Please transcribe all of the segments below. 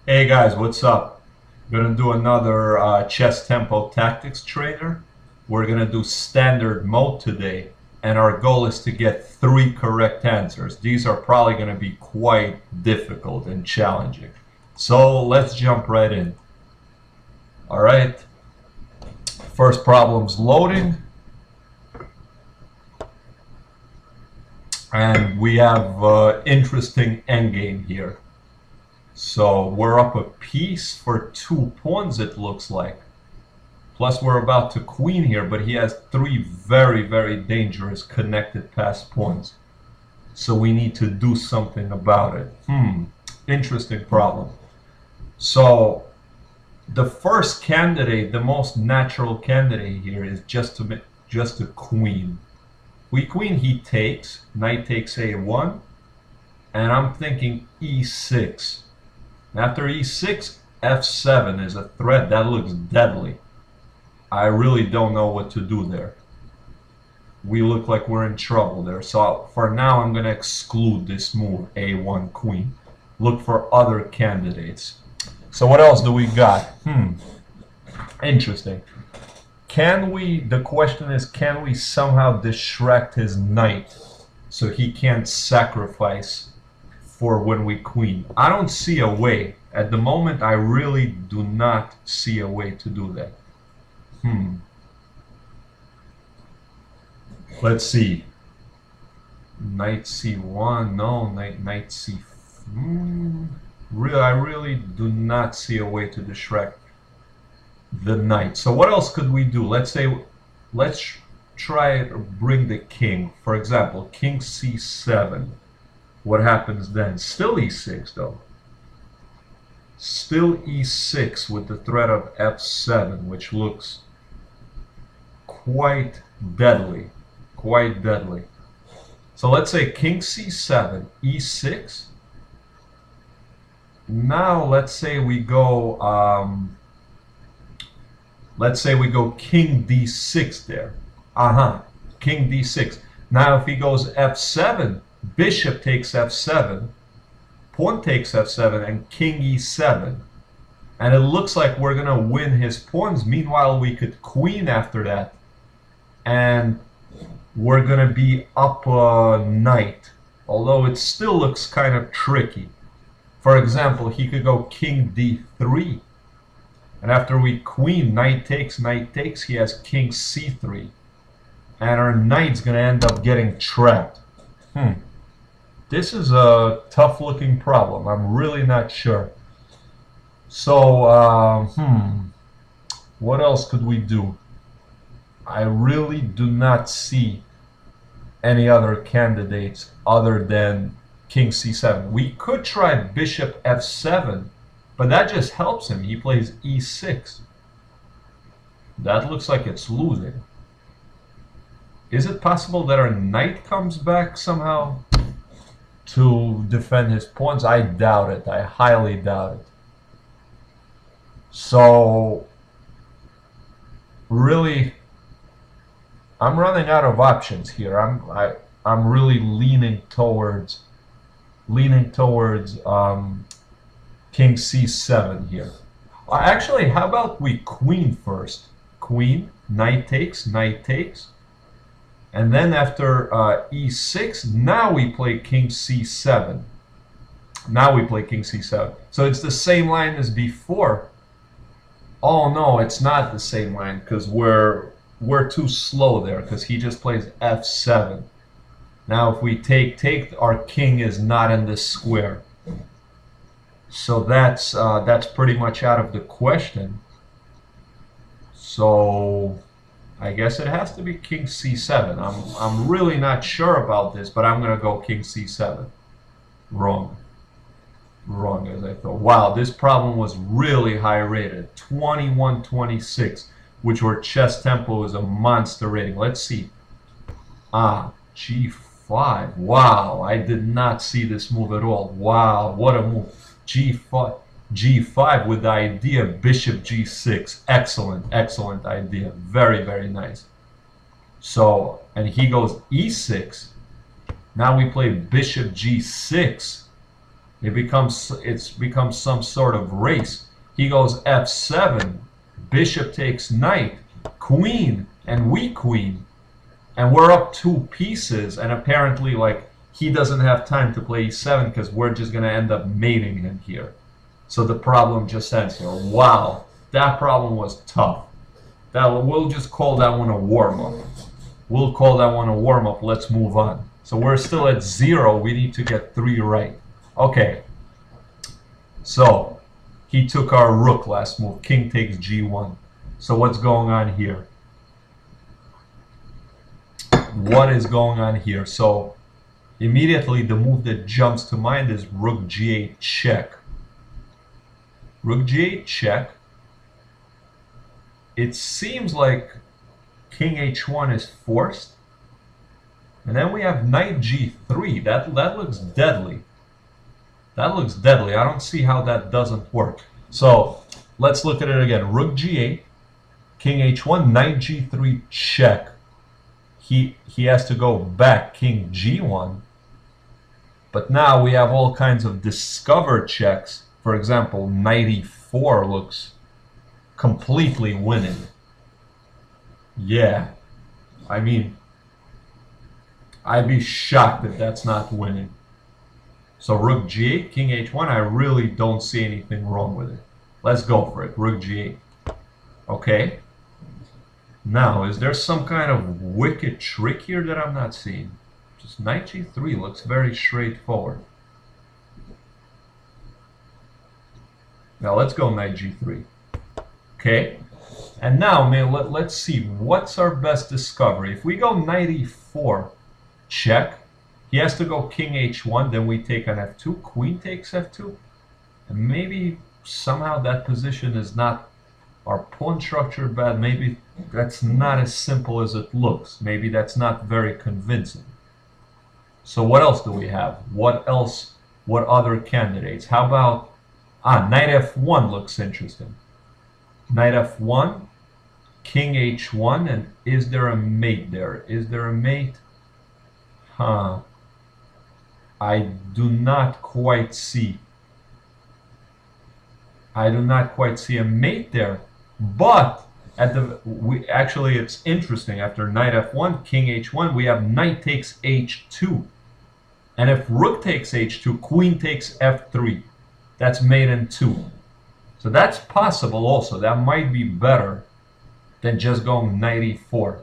Hey guys, what's up? Gonna do another chess tempo tactics trainer. We're gonna do standard mode today, and our goal is to get 3 correct answers. These are probably gonna be quite difficult and challenging. So let's jump right in. All right. First problem's loading, and we have interesting endgame here. So we're up a piece for 2 pawns, it looks like. Plus we're about to queen here, but he has 3 very, very dangerous connected passed pawns. So we need to do something about it. Interesting problem. So the first candidate, the most natural candidate here is just a queen. We queen, he takes, knight takes a1, and I'm thinking e6. After e6, f7 is a threat. That looks deadly. I really don't know what to do there. We look like we're in trouble there. So for now, I'm going to exclude this move, a1 queen. Look for other candidates. So what else do we got? Interesting. The question is, can we somehow distract his knight so he can't sacrifice for when we queen? I don't see a way. At the moment, I really do not see a way to do that. Let's see. Knight c1, no, knight c. I really do not see a way to distract the knight. So what else could we do? Let's try to bring the king. For example, king c7. What happens then? Still e6 though. Still e6 with the threat of f7, which looks quite deadly. Quite deadly. So let's say king c7, e6. Now let's say we go king d6 there. King d6. Now if he goes f7, bishop takes f7, pawn takes f7, and king e7. And it looks like we're going to win his pawns. Meanwhile, we could queen after that. And we're going to be up a knight. Although it still looks kind of tricky. For example, he could go king d3. And after we queen, knight takes, he has king c3. And our knight's going to end up getting trapped. This is a tough looking problem. I'm really not sure. So, what else could we do? I really do not see any other candidates other than king c7. We could try bishop f7, but that just helps him. He plays e6. That looks like it's losing. Is it possible that our knight comes back somehow to defend his pawns? I doubt it. I highly doubt it. So really, I'm running out of options here. I'm really leaning towards king c7 here. Actually, how about we queen first? Queen, knight takes, and then after e6, now we play king c7. So it's the same line as before. Oh no, it's not the same line because we're too slow there because he just plays f7. Now if we take, our king is not in this square. So that's pretty much out of the question. So I guess it has to be king c7. I'm really not sure about this, but I'm gonna go king c7. Wrong as I thought. Wow, this problem was really high rated. 21-26, which where Chesstempo is a monster rating. Let's see. G5. Wow, I did not see this move at all. Wow, what a move. G5 with the idea bishop g6. Excellent idea. Very, very nice. So, and he goes e6. Now we play bishop g6. It's becomes some sort of race. He goes f7, bishop takes knight, queen, and we queen, and we're up 2 pieces. And apparently, like, he doesn't have time to play e7 because we're just gonna end up mating him here. So the problem just ends here. Wow, that problem was tough. We'll just call that one a warm-up. We'll call that one a warm-up. Let's move on. So we're still at 0. We need to get 3 right. Okay. So he took our rook last move. King takes g1. So what's going on here? What is going on here? So immediately the move that jumps to mind is rook g8 check. Rook g8 check. It seems like king h1 is forced. And then we have knight g3. That looks deadly. That looks deadly. I don't see how that doesn't work. So let's look at it again. Rook g8, king h1, knight g3 check. He has to go back, king g1. But now we have all kinds of discovered checks. For example, knight e4 looks completely winning. Yeah, I mean, I'd be shocked if that's not winning. So rook g8, king h1, I really don't see anything wrong with it. Let's go for it, rook g8. Okay. Now, is there some kind of wicked trick here that I'm not seeing? Just knight g3 looks very straightforward. Now let's go knight g3. Okay. And now, man, let's see, what's our best discovery? If we go knight e4, check. He has to go king h1, then we take on f2, queen takes f2. And maybe somehow that position is not our pawn structure bad. Maybe that's not as simple as it looks. Maybe that's not very convincing. So what else do we have? What else? What other candidates? How about knight f1 looks interesting. Knight f1, king h1, and is there a mate there? Is there a mate? I do not quite see. I do not quite see a mate there. But actually it's interesting. After knight f1, king h1, we have knight takes h2. And if rook takes h2, queen takes f3. That's mate in 2. So that's possible also. That might be better than just going knight e4.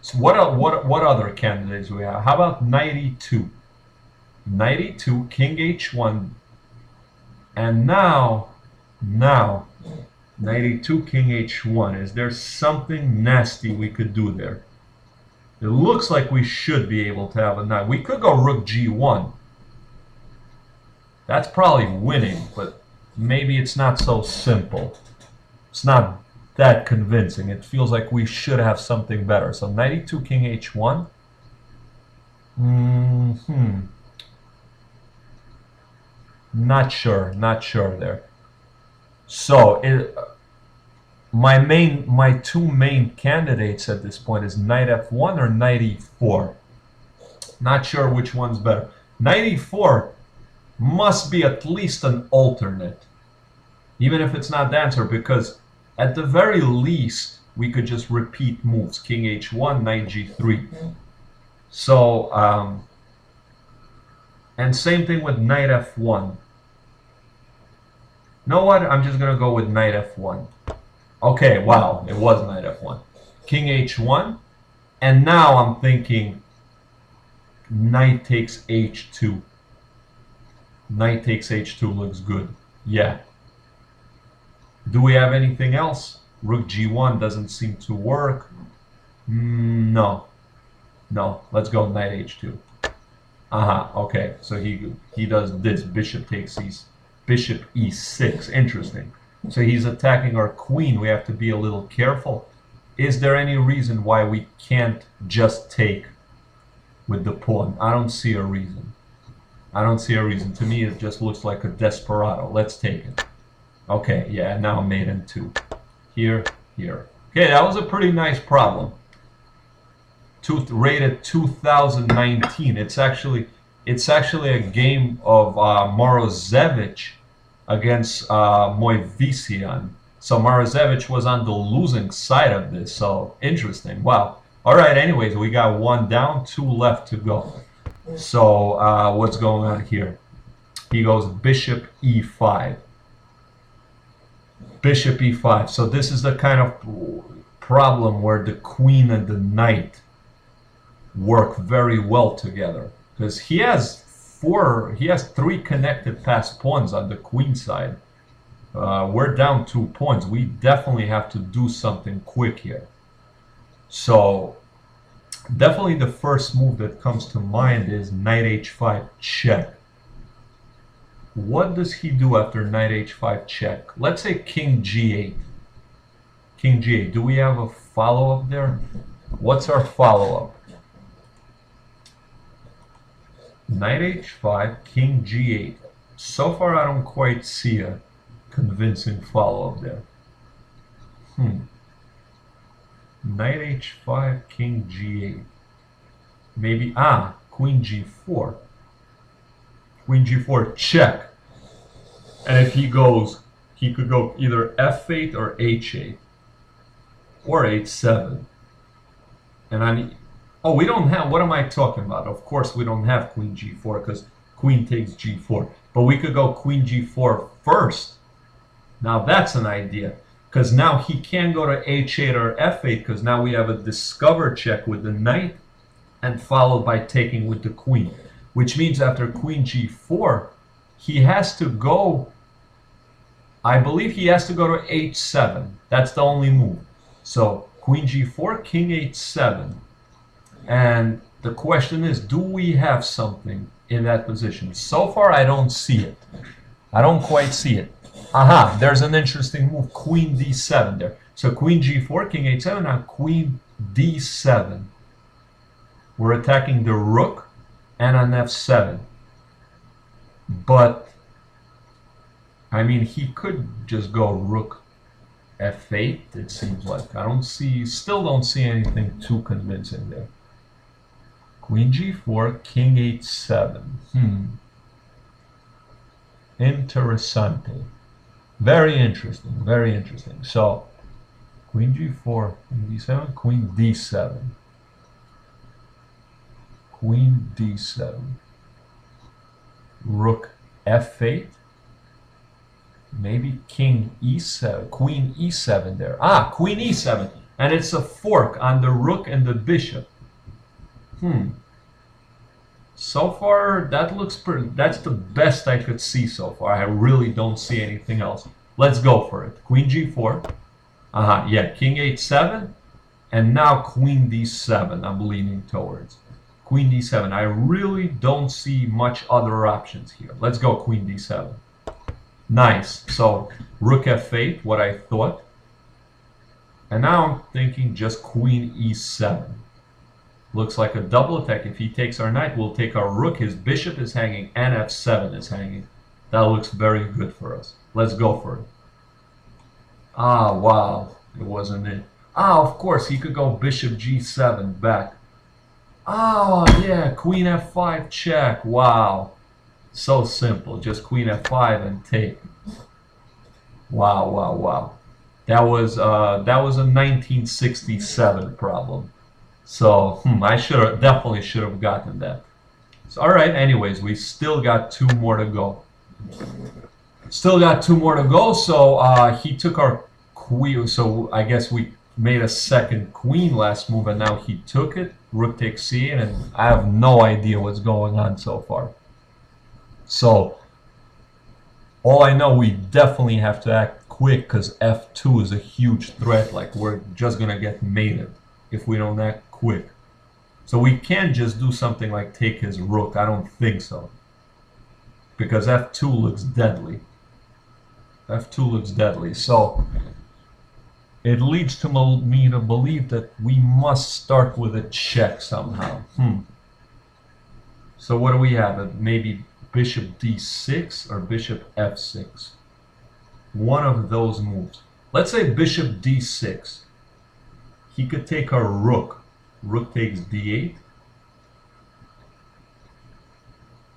So what other candidates do we have? How about knight e2? Knight e2, king h1, and now knight e2, king h1. Is there something nasty we could do there? It looks like we should be able to have a knight. We could go rook g1. That's probably winning, but maybe it's not so simple. It's not that convincing. It feels like we should have something better. So knight e2, king h1. Not sure there. So my two main candidates at this point is knight f1 or knight e4. Not sure which one's better. Knight e4 must be at least an alternate, even if it's not the answer, because at the very least we could just repeat moves. King h1, knight g3. So and same thing with knight f1. You know what? I'm just gonna go with knight f1. Okay, wow, it was knight f1. King h1, and now I'm thinking knight takes h2. Knight takes h2 looks good. Yeah. Do we have anything else? Rook g1 doesn't seem to work. No. Let's go knight h2. Okay. So he does this. Bishop takes bishop e6. Interesting. So he's attacking our queen. We have to be a little careful. Is there any reason why we can't just take with the pawn? I don't see a reason. To me, it just looks like a desperado. Let's take it. Okay, yeah, now mate in 2. Here. Okay, that was a pretty nice problem. rated 2019. It's actually a game of Morozevich against Moivisian. So Morozevich was on the losing side of this. So interesting. Wow. All right. Anyways, we got 1 down, 2 left to go. So what's going on here? He goes bishop e5. Bishop e5. So this is the kind of problem where the queen and the knight work very well together, because he has 3 connected passed pawns on the queen side. We're down 2 pawns. We definitely have to do something quick here. So definitely the first move that comes to mind is knight h5 check. What does he do after knight h5 check? Let's say king g8. King g8. Do we have a follow-up there? What's our follow-up? Knight h5, king g8. So far, I don't quite see a convincing follow-up there. Knight h5, king g8. Maybe, queen g4. Queen g4, check. And if he goes, he could go either f8 or h8. Or h7. And we don't have, what am I talking about? Of course we don't have queen g4 because queen takes g4. But we could go queen g4 first. Now that's an idea. Because now he can't go to h8 or f8 because now we have a discover check with the knight and followed by taking with the queen. Which means after queen g4, he has to go, I believe he has to go to h7. That's the only move. So queen g4, king h7. And the question is, do we have something in that position? So far, I don't see it. I don't quite see it. There's an interesting move, queen d7 there. So queen g4, king h7, now queen d7. We're attacking the rook and an f7. But, I mean, he could just go rook f8, it seems like. Still don't see anything too convincing there. Queen g4, king h7. Interessante. Very interesting, very interesting. So, queen g4, king d7, queen d7. Queen d7. Rook f8. Maybe king e7, queen e7 there. Queen e7. And it's a fork on the rook and the bishop. So far, that looks pretty, that's the best I could see so far. I really don't see anything else. Let's go for it. Queen g4. Yeah, king h7. And now queen d7 I'm leaning towards. Queen d7. I really don't see much other options here. Let's go queen d7. Nice. So rook f8, what I thought. And now I'm thinking just queen e7. Looks like a double attack. If he takes our knight, we'll take our rook. His bishop is hanging and f7 is hanging. That looks very good for us. Let's go for it. Wow. It wasn't it. Of course, he could go bishop g7 back. Yeah, queen f5 check. Wow. So simple. Just queen f5 and take. Wow, wow, wow. That was a 1967 problem. So, I definitely should have gotten that. So, all right, anyways, we still got 2 more to go. So, he took our queen. So, I guess we made a second queen last move, and now he took it. Rook takes c8, and I have no idea what's going on so far. So, all I know, we definitely have to act quick because f2 is a huge threat. Like, we're just going to get mated if we don't act quick. So we can't just do something like take his rook. I don't think so. Because f2 looks deadly. f2 looks deadly. So it leads to me to believe that we must start with a check somehow. So what do we have? Maybe bishop d6 or bishop f6. One of those moves. Let's say bishop d6. He could take our rook Rook takes d8.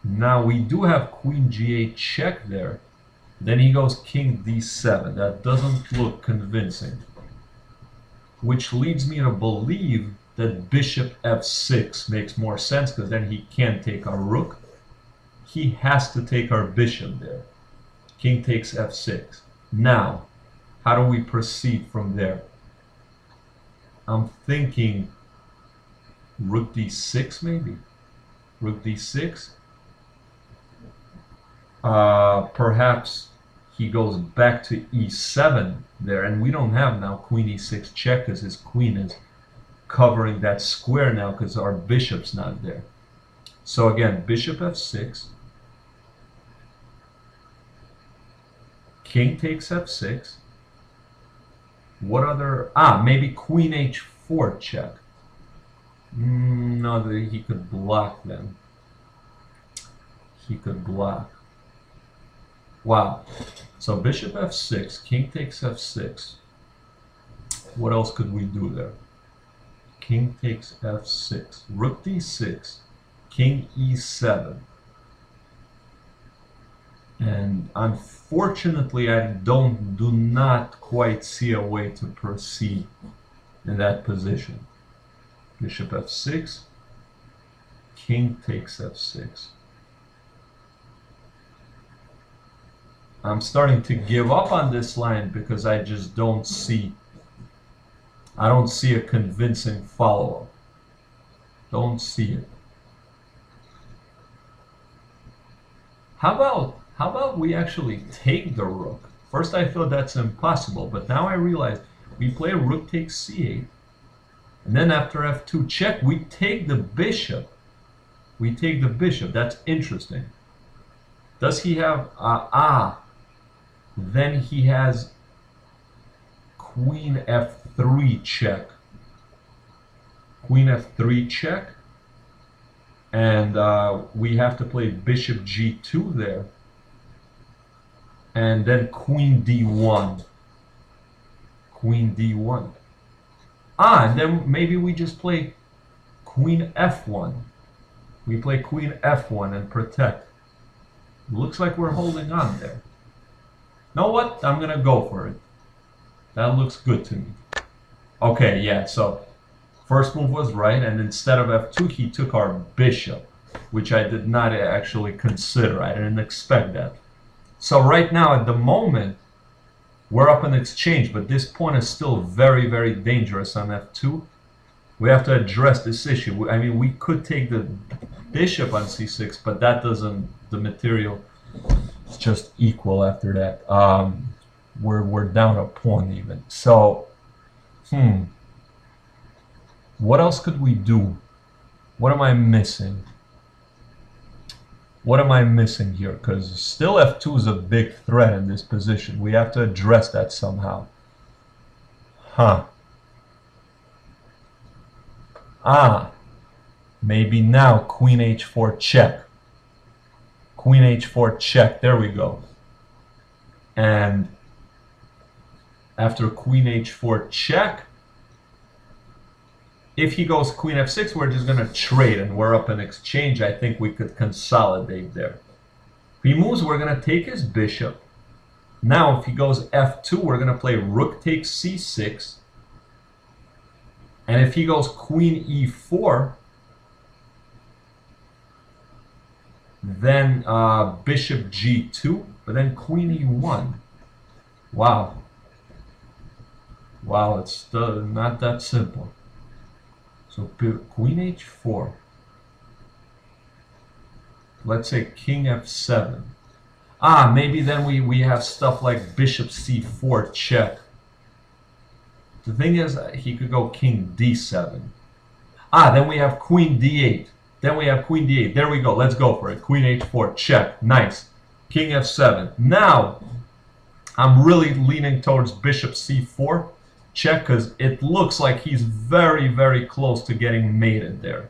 Now we do have queen g8 check there. Then he goes king d7. That doesn't look convincing. Which leads me to believe that bishop f6 makes more sense, because then he can't take our rook. He has to take our bishop there. King takes f6. Now, how do we proceed from there? I'm thinking rook d6 maybe? Rook d6? Perhaps he goes back to e7 there, and we don't have now queen e6 check because his queen is covering that square now because our bishop's not there. So again, bishop f6, king takes f6. What other? Maybe queen h4 check. No, he could block them. He could block. Wow. So bishop f6, king takes f6. What else could we do there? King takes f6, rook d6, king e7. And unfortunately, I do not quite see a way to proceed in that position. Bishop f6, king takes f6. I'm starting to give up on this line because I just don't see a convincing follow-up. Don't see it. How about we actually take the rook? First I thought that's impossible, but now I realize we play rook takes c8, and then after f2 check, we take the bishop. We take the bishop. That's interesting. Does he have then he has queen f3 check. Queen f3 check. And we have to play bishop g2 there. And then queen d1. Queen d1. And then maybe we just play queen f1. We play queen f1 and protect. Looks like we're holding on there. Know what? I'm gonna go for it. That looks good to me. Okay, yeah, so first move was right, and instead of f2 he took our bishop, which I did not actually consider. I didn't expect that. So right now at the moment we're up in exchange, but this pawn is still very, very dangerous on f2. We have to address this issue. I mean, we could take the bishop on c6, but that doesn't, the material is just equal after that. We're down a pawn even. So, what else could we do? What am I missing? What am I missing here? Because still f2 is a big threat in this position. We have to address that somehow. Maybe now queen h4 check. Queen h4 check. There we go. And after queen h4 check, if he goes queen f6, we're just going to trade and we're up in exchange. I think we could consolidate there. If he moves, we're going to take his bishop. Now, if he goes f2, we're going to play rook takes c6. And if he goes queen e4, then bishop g2, but then queen e1. Wow. Wow, it's not that simple. So queen h4. Let's say king f7. Maybe then we have stuff like bishop c4 check. The thing is, he could go king d7. Then we have queen d8. Then we have queen d8. There we go. Let's go for it. Queen h4 check. Nice. King f7. Now, I'm really leaning towards bishop c4 check because it looks like he's very, very close to getting mated there.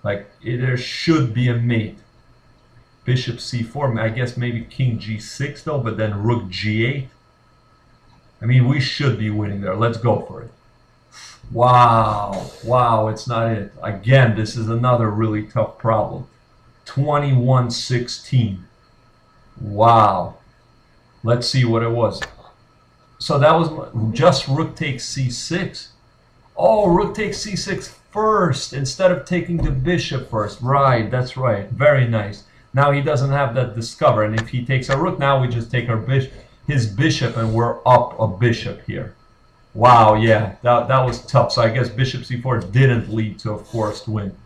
Like, there should be a mate. Bishop c4. I guess maybe king g6 though, but then rook g8. I mean, we should be winning there. Let's go for it. Wow, wow, it's not it. Again, this is another really tough problem. 21-16. Wow. Let's see what it was. So that was just rook takes c6. Oh, rook takes c6 first instead of taking the bishop first. Right, that's right. Very nice. Now he doesn't have that discover, and if he takes a rook, now we just take our his bishop, and we're up a bishop here. Wow, yeah, that was tough. So I guess bishop c4 didn't lead to a forced win.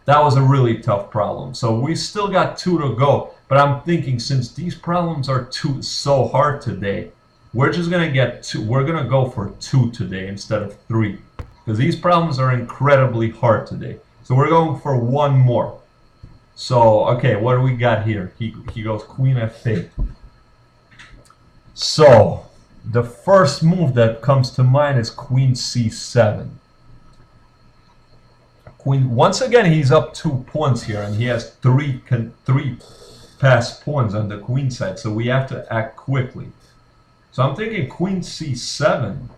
That was a really tough problem. So we still got 2 to go, but I'm thinking since these problems are so hard today, we're just gonna get 2. We're gonna go for 2 today instead of 3, because these problems are incredibly hard today. So we're going for 1 more. So okay, what do we got here? He goes queen f8. So the first move that comes to mind is queen c7. Queen, once again, he's up 2 pawns here, and he has three passed pawns on the queen side, so we have to act quickly. So I'm thinking queen c7.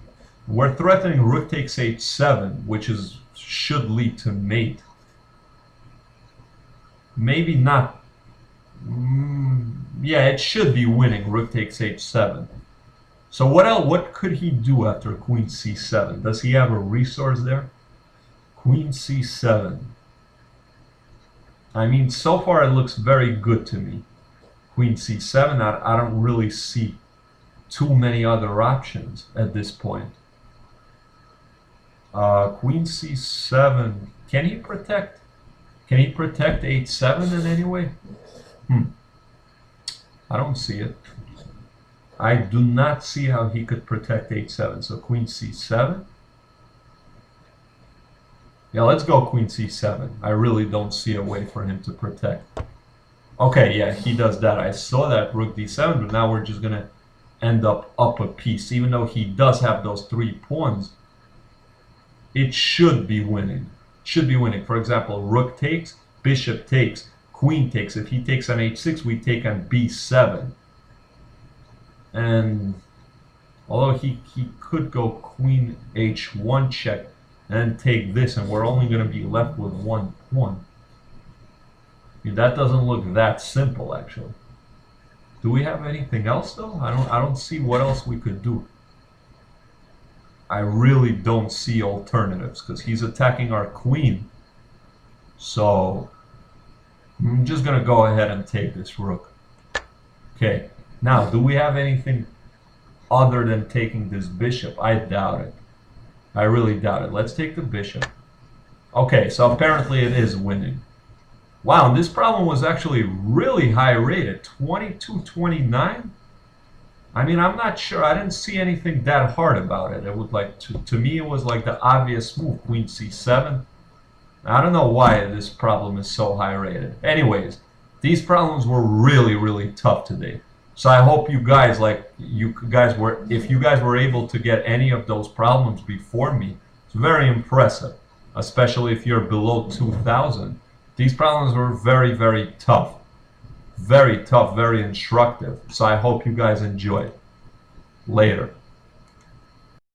We're threatening rook takes h7, which should lead to mate. Maybe not. Yeah, it should be winning. Rook takes h7. So what else? What could he do after queen c7? Does he have a resource there? Queen c7. I mean, so far it looks very good to me. Queen c7, I don't really see too many other options at this point. Queen c7. Can he protect? Can he protect h7 in any way? I don't see it. I do not see how he could protect h7. So queen c7. Yeah, let's go queen c7. I really don't see a way for him to protect. Okay, yeah, he does that. I saw that rook d7, but now we're just going to end up a piece. Even though he does have those 3 pawns, it should be winning. Should be winning. For example, rook takes, bishop takes, queen takes. If he takes on h6, we take on b7. And although he could go queen h1 check and take this, and we're only going to be left with 1 pawn. I mean, that doesn't look that simple, actually. Do we have anything else, though? I don't see what else we could do. I really don't see alternatives, because he's attacking our queen. So I'm just going to go ahead and take this rook. Okay, now, do we have anything other than taking this bishop? I doubt it. I really doubt it. Let's take the bishop. Okay, so apparently it is winning. Wow, and this problem was actually really high rated. 22-29? I mean, I'm not sure. I didn't see anything that hard about it. It was like, to me, it was like the obvious move, queen c7. I don't know why this problem is so high rated. Anyways, these problems were really, really tough today. So I hope you guys, if you guys were able to get any of those problems before me, it's very impressive, especially if you're below 2,000. These problems were very, very tough. Very tough, very instructive. So I hope you guys enjoyed. Later.